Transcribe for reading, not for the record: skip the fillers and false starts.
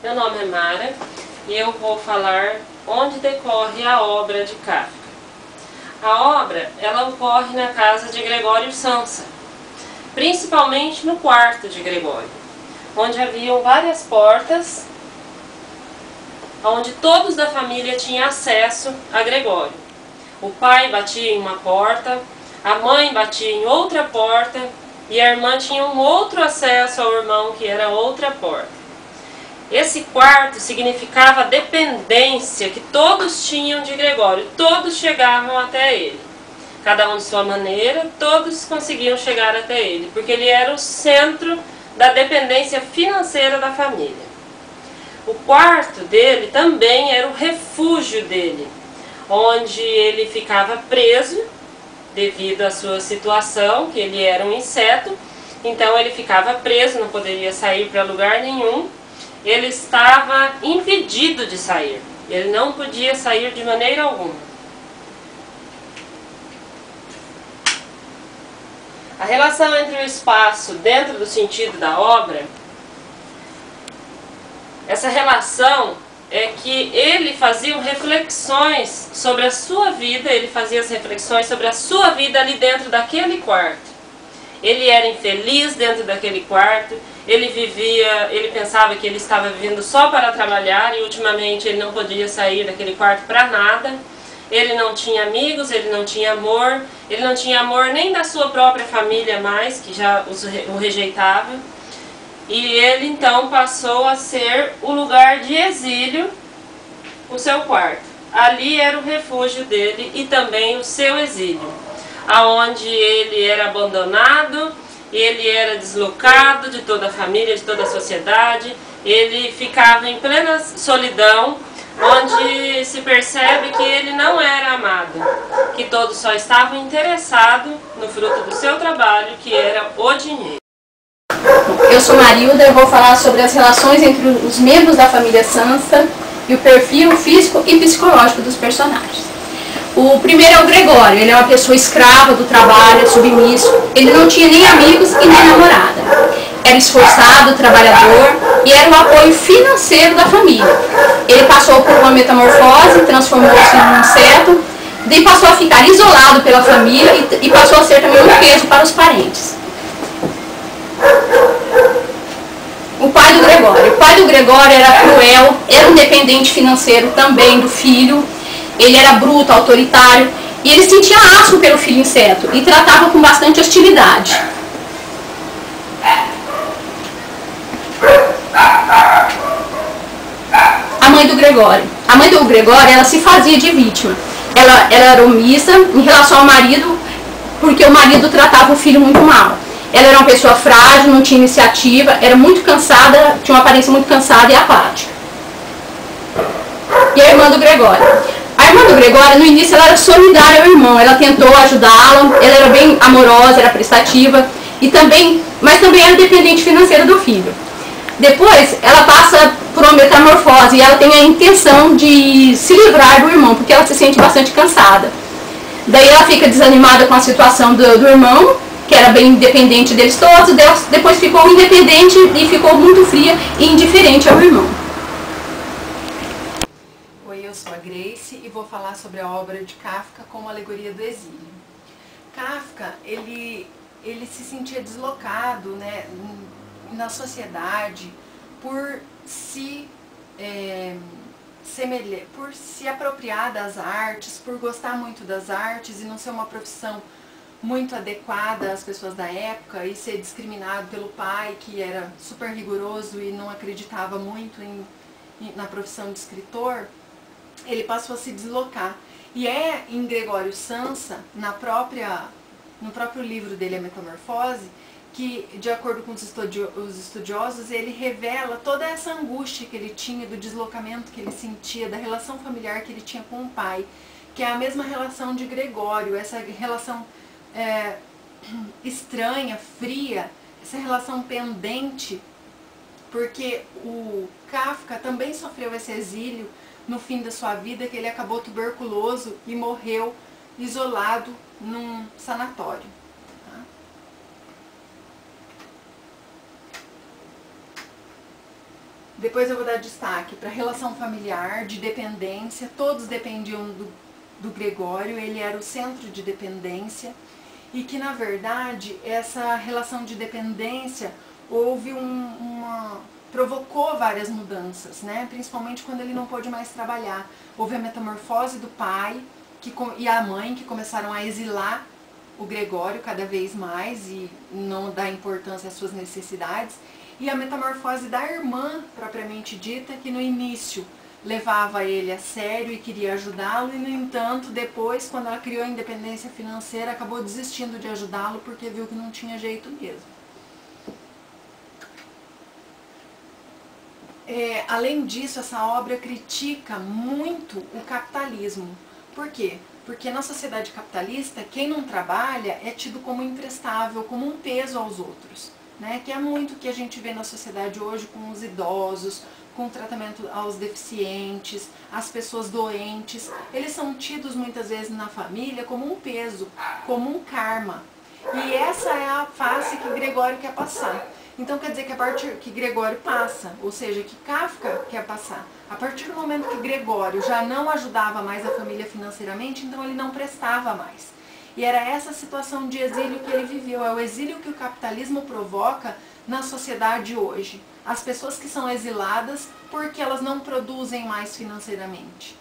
Meu nome é Mara e eu vou falar onde decorre a obra de Kafka. A obra, ela ocorre na casa de Gregório Samsa, principalmente no quarto de Gregório, onde haviam várias portas, onde todos da família tinham acesso a Gregório. O pai batia em uma porta, a mãe batia em outra porta e a irmã tinha um outro acesso ao irmão, que era outra porta. Esse quarto significava a dependência que todos tinham de Gregório, todos chegavam até ele. Cada um de sua maneira, todos conseguiam chegar até ele, porque ele era o centro da dependência financeira da família. O quarto dele também era o refúgio dele, onde ele ficava preso devido à sua situação, que ele era um inseto, então ele ficava preso, não poderia sair para lugar nenhum. Ele estava impedido de sair, ele não podia sair de maneira alguma. A relação entre o espaço dentro do sentido da obra, essa relação é que ele fazia reflexões sobre a sua vida, ele fazia as reflexões sobre a sua vida ali dentro daquele quarto. Ele era infeliz dentro daquele quarto, ele pensava que ele estava vivendo só para trabalhar e ultimamente ele não podia sair daquele quarto para nada. Ele não tinha amigos, ele não tinha amor nem da sua própria família mais, que já o rejeitava. E ele então passou a ser o lugar de exílio, o seu quarto. Ali era o refúgio dele e também o seu exílio, aonde ele era abandonado, ele era deslocado de toda a família, de toda a sociedade, ele ficava em plena solidão, onde se percebe que ele não era amado, que todos só estavam interessados no fruto do seu trabalho, que era o dinheiro. Eu sou Marilda e vou falar sobre as relações entre os membros da família Samsa e o perfil físico e psicológico dos personagens. O primeiro é o Gregório, ele é uma pessoa escrava do trabalho, submisso, ele não tinha nem amigos e nem namorada. Era esforçado, trabalhador e era o apoio financeiro da família. Ele passou por uma metamorfose, transformou-se em um inseto, daí passou a ficar isolado pela família e passou a ser também um peso para os parentes. O pai do Gregório. O pai do Gregório era cruel, era um dependente financeiro também do filho, ele era bruto, autoritário, e ele sentia asco pelo filho inseto e tratava com bastante hostilidade. A mãe do Gregório. A mãe do Gregório, ela se fazia de vítima. Ela era omissa em relação ao marido, porque o marido tratava o filho muito mal. Ela era uma pessoa frágil, não tinha iniciativa, era muito cansada, tinha uma aparência muito cansada e apática. E a irmã do Gregório. A irmã do Gregório, no início, ela era solidária ao irmão, ela tentou ajudá-lo, ela era bem amorosa, era prestativa, mas também era dependente financeira do filho. Depois, ela passa por uma metamorfose e ela tem a intenção de se livrar do irmão, porque ela se sente bastante cansada. Daí ela fica desanimada com a situação do irmão, que era bem independente deles todos, depois ficou independente e ficou muito fria e indiferente ao irmão. Oi, eu sou a Grace e vou falar sobre a obra de Kafka como alegoria do exílio. Kafka, ele se sentia deslocado, né, na sociedade por se apropriar das artes, por gostar muito das artes e não ser uma profissão muito adequada às pessoas da época e ser discriminado pelo pai, que era super rigoroso e não acreditava muito na profissão de escritor. Ele passou a se deslocar. E é em Gregório Samsa, no próprio livro dele, A Metamorfose, que, de acordo com os estudiosos, ele revela toda essa angústia que ele tinha, do deslocamento que ele sentia, da relação familiar que ele tinha com o pai, que é a mesma relação de Gregório, essa relação estranha, fria, essa relação pendente, porque o Kafka também sofreu esse exílio no fim da sua vida, que ele acabou tuberculoso e morreu isolado num sanatório. Depois eu vou dar destaque para a relação familiar, de dependência, todos dependiam do Gregório, ele era o centro de dependência, e que na verdade essa relação de dependência houve provocou várias mudanças, né? Principalmente quando ele não pôde mais trabalhar. Houve a metamorfose do pai e a mãe, que começaram a exilar o Gregório cada vez mais e não dar importância às suas necessidades, e a metamorfose da irmã, propriamente dita, que no início levava ele a sério e queria ajudá-lo, e no entanto, depois, quando ela criou a independência financeira, acabou desistindo de ajudá-lo porque viu que não tinha jeito mesmo. Além disso, essa obra critica muito o capitalismo. Por quê? Porque na sociedade capitalista, quem não trabalha é tido como imprestável, como um peso aos outros, né? Que é muito o que a gente vê na sociedade hoje com os idosos, com o tratamento aos deficientes, as pessoas doentes. Eles são tidos muitas vezes na família como um peso, como um karma. E essa é a face que Gregório quer passar. Então quer dizer que a partir que Gregório passa, ou seja, que Kafka quer passar, a partir do momento que Gregório já não ajudava mais a família financeiramente, então ele não prestava mais. E era essa situação de exílio que ele viveu, é o exílio que o capitalismo provoca na sociedade hoje. As pessoas que são exiladas porque elas não produzem mais financeiramente.